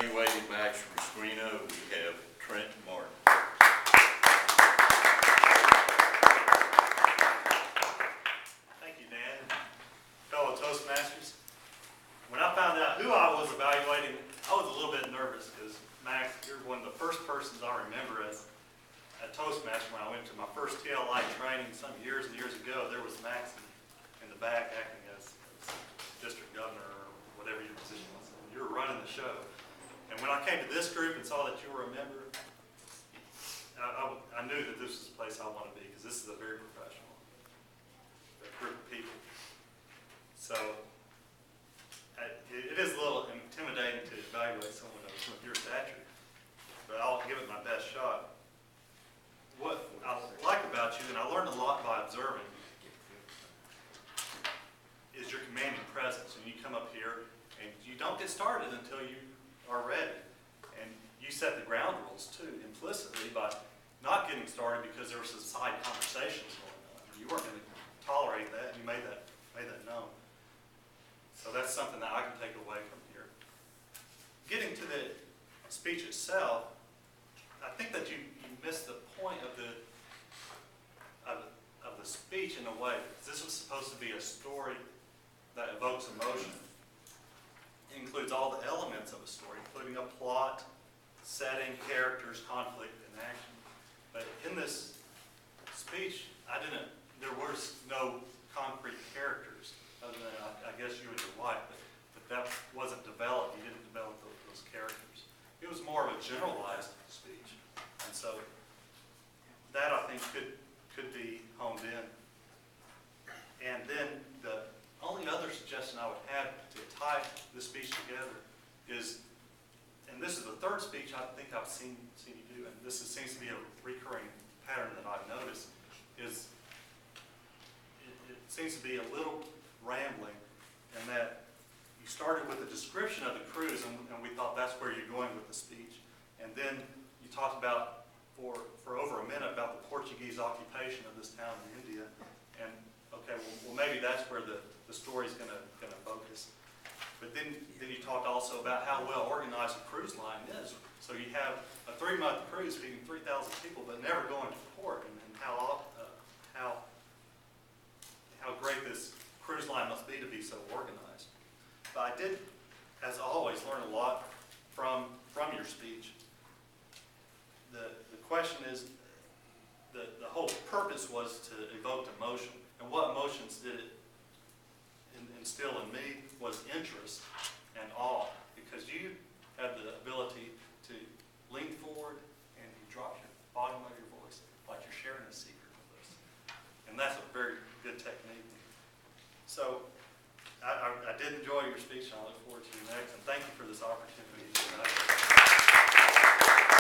evaluating Max Rasquinha, we have Trent and Martin. Thank you, Dan. Fellow Toastmasters. When I found out who I was evaluating, I was a little bit nervous because, Max, you're one of the first persons I remember as a Toastmaster. When I went to my first TLI training some years and years ago, there was Max in the back acting as district governor or whatever your position was. You were running the show. And when I came to this group and saw that you were a member, I knew that this was the place I want to be, because this is a very professional group of people. So it is a little intimidating to evaluate someone of your stature, but I'll give it my best shot. What I like about you, and I learned a lot by observing, is your commanding presence. And you come up here and you don't get started until you are ready. And you set the ground rules too, implicitly, by not getting started because there were some side conversations going on. You weren't going to tolerate that, and you made that known. So that's something that I can take away from here. Getting to the speech itself, I think that you missed the point of the speech in a way. This was supposed to be a story that evokes emotion. It includes all the elements of a story, including a plot, setting, characters, conflict, and action. But in this speech, there was no concrete characters, other than I guess you and your wife, but that wasn't developed. You didn't develop those characters. It was more of a generalized speech. And so that, I think, could be honed in. And then the only other suggestion I would have to tie this speech together is, and this is the third speech I think I've seen you do, and this seems to be a recurring pattern that I've noticed, is it seems to be a little rambling, in that you started with a description of the cruise, and we thought that's where you're going with the speech. And then you talked about, for over a minute, about the Portuguese occupation of this town in India. And okay, well maybe that's where the story's going to focus. But then you talked also about how well organized a cruise line is. So you have a 3-month cruise feeding 3,000 people, but never going to port, and how great this cruise line must be to be so organized. But I did, as always, learn a lot from your speech. The question is, the whole purpose was to evoke emotion. And what emotions did it instill in me was interest and awe, because you had the ability to lean forward and you drop your bottom of your voice like you're sharing a secret with us. And that's a very good technique. So I did enjoy your speech, and I look forward to your next. And thank you for this opportunity tonight.